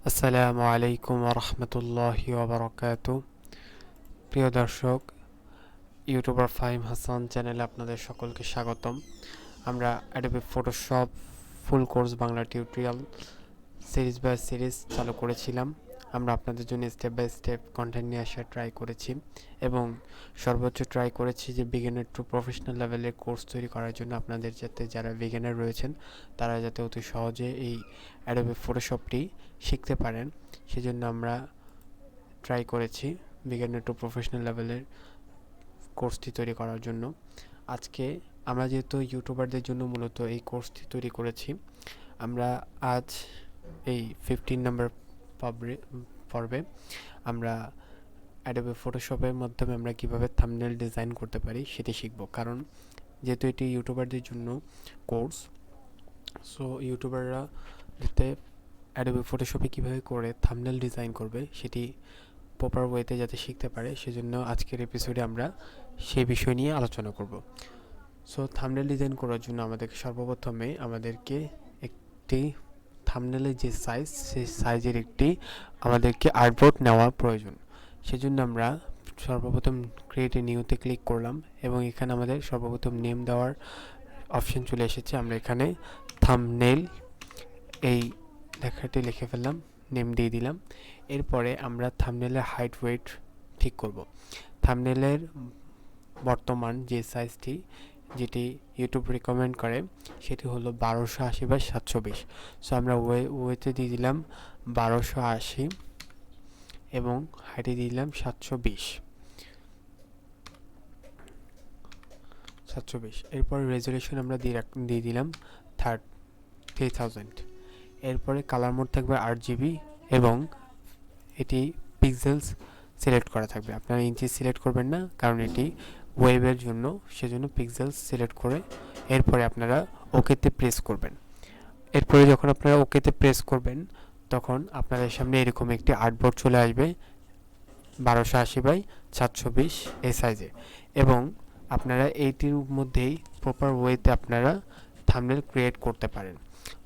আসসালামু আলাইকুম রহমতুল্লাহি ওবারাকাতু। প্রিয় দর্শক, ইউটিউবার ফাহিম হাসান চ্যানেলে আপনাদের সকলকে স্বাগতম। আমরা Adobe Photoshop full course Bangla tutorial series by series চালু করেছিলাম। আমরা আপনাদের জন্য স্টেপ বাই স্টেপ কন্টেন্ট নিয়ে আসার ট্রাই করেছি এবং সর্বোচ্চ ট্রাই করেছি যে বিগিনার টু প্রফেশনাল লেভেলের কোর্স তৈরি করার জন্য আপনাদের যারা বিগিনার রয়েছেন তারা যাতে অতি সহজে এই অ্যাডোবি ফটোশপটি শিখতে পারেন, সেজন্য আমরা ট্রাই করেছি বিগিনার টু প্রফেশনাল লেভেলের কোর্সটি তৈরি করার জন্য। আজকে আমরা যেহেতু ইউটিউবারদের জন্য মূলত এই কোর্সটি তৈরি করেছি, আমরা আজ এই 15 নম্বর পর্বে আমরা অ্যাডোবি ফটোশপের মাধ্যমে আমরা কিভাবে থাম্বনেল ডিজাইন করতে পারি সেটি শিখব। কারণ যেহেতু এটি ইউটিউবারদের জন্য কোর্স, সো ইউটিউবাররা যাতে অ্যাডোবি ফটোশপে কীভাবে করে থাম্বনেল ডিজাইন করবে সেটি প্রপার ওয়েতে যাতে শিখতে পারে, সেজন্য আজকের এপিসোডে আমরা সেই বিষয় নিয়ে আলোচনা করব। সো থাম্বনেল ডিজাইন করার জন্য সর্বপ্রথমে আমাদেরকে একটি থাম্বনেলের যে সাইজ, সেই সাইজের একটি আমাদেরকে আর্টবোর্ড নেওয়া প্রয়োজন। সেজন্য আমরা সর্বপ্রথম ক্রিয়েট এ নিউতে ক্লিক করলাম এবং এখানে আমাদের সর্বপ্রথম নেম দেওয়ার অপশন চলে এসেছে। আমরা এখানে থাম্বনেল এই লেখাটি লিখে ফেললাম, নেম দিয়ে দিলাম। এরপরে আমরা থাম্বনেলের হাইট ওয়েট ঠিক করব। থাম্বনেলের বর্তমান যে সাইজটি, যেটি ইউটিউব রিকমেন্ড করে, সেটি হলো 1280/720। সো আমরা ওয়েতে দিয়ে দিলাম 1280 এবং হাইটে দিয়ে দিলাম 720। এরপর রেজুলেশন আমরা দিয়ে দিলাম 3000। এরপরে কালার মোড থাকবে 8GB এবং এটি পিক্সেলস সিলেক্ট করা থাকবে। আপনারা ইঞ্চি সিলেক্ট করবেন না, কারণ এটি ওয়েবের জন্য, সেজন্য পিক্সেলস সিলেক্ট করে এরপরে আপনারা ওকেতে প্রেস করবেন। এরপরে যখন আপনারা ওকেতে প্রেস করবেন তখন আপনাদের সামনে এরকম একটি আর্টবোর্ড চলে আসবে 1280/720 এই সাইজে, এবং আপনারা এইটির মধ্যেই প্রপার ওয়েতে আপনারা থাম্বনেল ক্রিয়েট করতে পারেন।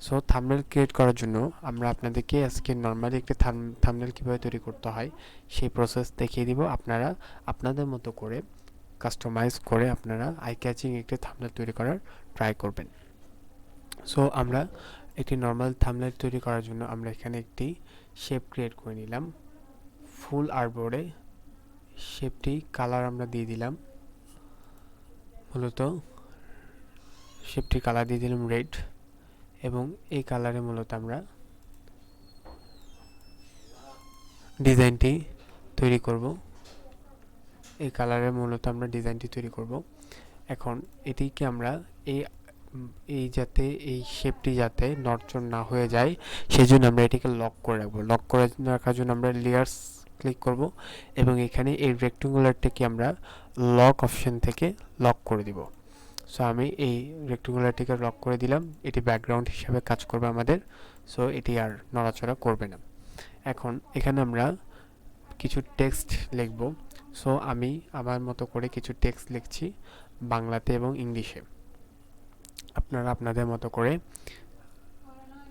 সো থাম্বনেল ক্রিয়েট করার জন্য আমরা আপনাদেরকে আজকে নর্মালি একটি থাম্বনেল কীভাবে তৈরি করতে হয় সেই প্রসেস দেখিয়ে দিব। আপনারা আপনাদের মতো করে কাস্টমাইজ করে আপনারা আই ক্যাচিং একটি থাম্বনেল তৈরি করার ট্রাই করবেন। সো আমরা একটি নর্মাল থাম্বনেল তৈরি করার জন্য আমরা এখানে একটি শেপ ক্রিয়েট করে নিলাম। ফুল আর্টবোর্ডে শেপটি কালার আমরা দিয়ে দিলাম, মূলত শেপটি কালার দিয়ে দিলাম রেড, এবং এই কালারে মূলত আমরা ডিজাইনটি তৈরি করব। এই কালারে মূলত আমরা ডিজাইনটি তৈরি করব। এখন এটিকে আমরা যাতে এই শেপটি যাতে নড়চড় না হয়ে যায়, সেজন্য আমরা এটিকে লক করে রাখবো। লক করে রাখার জন্য আমরা লেয়ার্স ক্লিক করব এবং এখানে এই রেক্টেঙ্গুলারটিকে আমরা লক অপশন থেকে লক করে দিব। সো আমি এই রেক্টেঙ্গুলারটিকে লক করে দিলাম। এটি ব্যাকগ্রাউন্ড হিসাবে কাজ করবে আমাদের, সো এটি আর নড়াচড়া করবে না। এখন এখানে আমরা কিছু টেক্সট লিখব। সো আমি আমার মতো করে কিছু টেক্সট লিখছি বাংলাতে এবং ইংলিশে। আপনারা আপনাদের মতো করে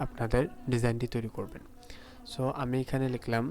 আপনাদের ডিজাইনটি তৈরি করবেন। সো আমি এখানে লিখলাম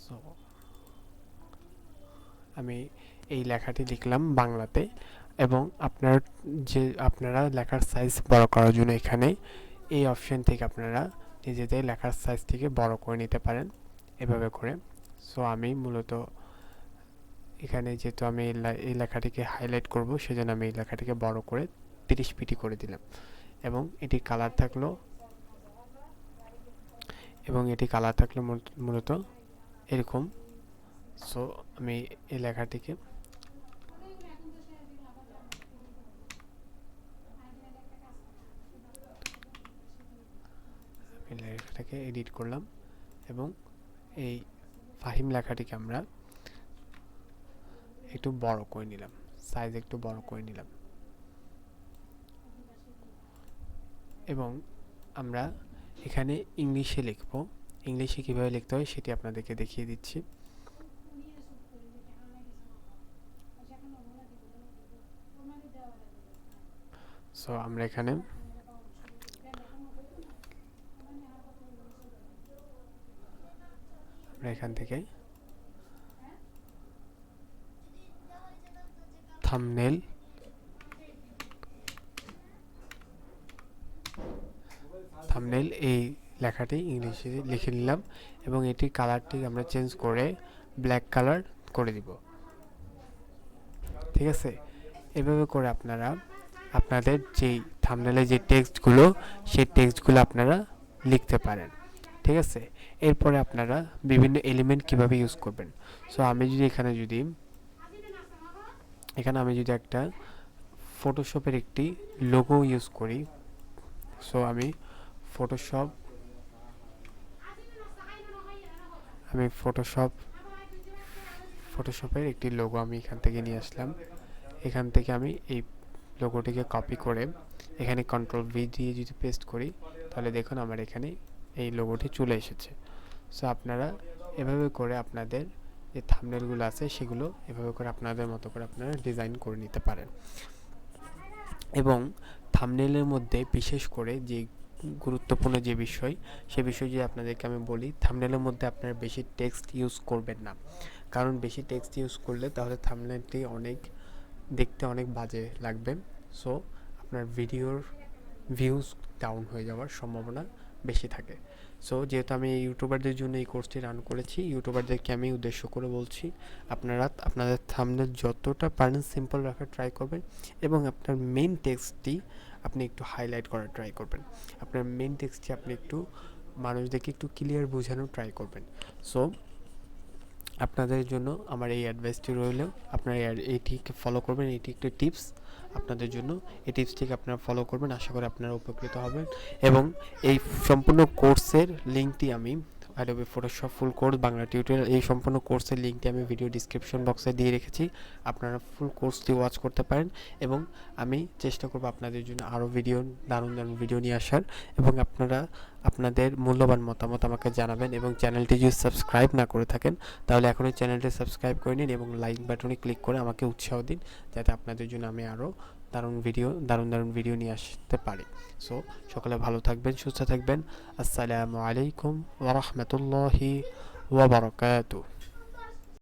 সো আমি এই লেখাটি লিখলাম বাংলাতে, এবং আপনারা লেখার সাইজ বড় করার জন্য এখানে এই অপশন থেকে আপনারা নিজেদের লেখার সাইজটিকে বড় করে নিতে পারেন এভাবে করে। সো আমি মূলত এখানে যেহেতু আমি এই লেখাটিকে হাইলাইট করব, সেজন্য আমি এই লেখাটিকে বড় করে 30 পিটি করে দিলাম, এবং এটির কালার থাকলো এবং এটি কালার থাকলে মূলত এরকম। সো আমি এই লেখাটিকে এডিট করলাম এবং এই ফাহিম লেখাটিকে আমরা একটু বড় করে নিলাম, সাইজ একটু বড় করে নিলাম এবং আমরা এখানে ইংলিশে লিখব। ইংলিশে কীভাবে লিখতে হয় সেটি আপনাদেরকে দেখিয়ে দিচ্ছি। সো আমরা এখানে এখান থেকে থাম্বনেল এই লেখাটি ইংলিশে লিখে নিলাম এবং এটির কালারটি আমরা চেঞ্জ করে ব্ল্যাক কালার করে দিব। ঠিক আছে, এভাবে করে আপনারা আপনাদের যেই থাম্বনেলে যে টেক্সটগুলো সেই টেক্সটগুলো আপনারা লিখতে পারেন। ঠিক আছে, এরপরে আপনারা বিভিন্ন এলিমেন্ট কিভাবে ইউজ করবেন। সো আমি যদি এখানে একটা ফটোশপের একটি লোগো ইউজ করি। সো আমি ফটোশপের একটি লোগো আমি এখান থেকে নিয়ে আসলাম। এখান থেকে আমি এই লোগোটিকে কপি করে এখানে কন্ট্রোল ভি দিয়ে যদি পেস্ট করি তাহলে দেখুন আমার এখানে এই লোগোটি চলে এসেছে। সো আপনারা এভাবে করে আপনাদের যে থাম্বনেলগুলো আছে সেগুলো এভাবে করে আপনাদের মতো করে আপনারা ডিজাইন করে নিতে পারেন। এবং থাম্বনেলের মধ্যে বিশেষ করে যে গুরুত্বপূর্ণ যে বিষয়, সে বিষয় যদি আপনাদেরকে আমি বলি, থাম্বনেলের মধ্যে আপনারা বেশি টেক্সট ইউজ করবেন না। কারণ বেশি টেক্সট ইউজ করলে তাহলে থাম্বনেলটি দেখতে অনেক বাজে লাগবে। সো আপনার ভিডিওর ভিউজ ডাউন হয়ে যাওয়ার সম্ভাবনা বেশি থাকে। সো যেহেতু আমি ইউটিউবারদের জন্য এই কোর্সটি রান করেছি, ইউটিউবারদেরকে আমি উদ্দেশ্য করে বলছি আপনারা আপনাদের থাম্বনেল যতটা পারেন সিম্পল রাখার ট্রাই করবেন এবং আপনার মেইন টেক্সটটি আপনি একটু হাইলাইট করার ট্রাই করবেন। আপনার মেইন টেক্সটটি আপনি একটু মানুষদেরকে একটু ক্লিয়ার বোঝানোর ট্রাই করবেন। সো আপনাদের জন্য আমার এই অ্যাডভাইসটি রইল, আপনারা এইটিকে ফলো করবেন। এটি একটি টিপস আপনাদের জন্য, এই টিপসটিকে আপনারা ফলো করবেন। আশা করি আপনারা উপকৃত হবেন এবং এই সম্পূর্ণ কোর্সের লিঙ্কটি আমি Adobe Photoshop full course Bangla tutorial, এই সম্পূর্ণ কোর্সের লিঙ্কটি আমি ভিডিও ডিসক্রিপশন বক্সে দিয়ে রেখেছি। আপনারা ফুল কোর্সটি ওয়াচ করতে পারেন এবং আমি চেষ্টা করব আপনাদের জন্য আরও দারুণ ভিডিও নিয়ে আসার। এবং আপনারা আপনাদের মূল্যবান মতামত আমাকে জানাবেন এবং চ্যানেলটি যদি সাবস্ক্রাইব না করে থাকেন তাহলে এখনই চ্যানেলটি সাবস্ক্রাইব করে নিন এবং লাইক বাটনে ক্লিক করে আমাকে উৎসাহ দিন, যাতে আপনাদের জন্য আমি আরও দারুণ ভিডিও নিয়ে আসতে পারি। সো সকলে ভালো থাকবেন, সুস্থ থাকবেন। আসসালামু আলাইকুম ওয়া রাহমাতুল্লাহি ওয়া বারাকাতুহু।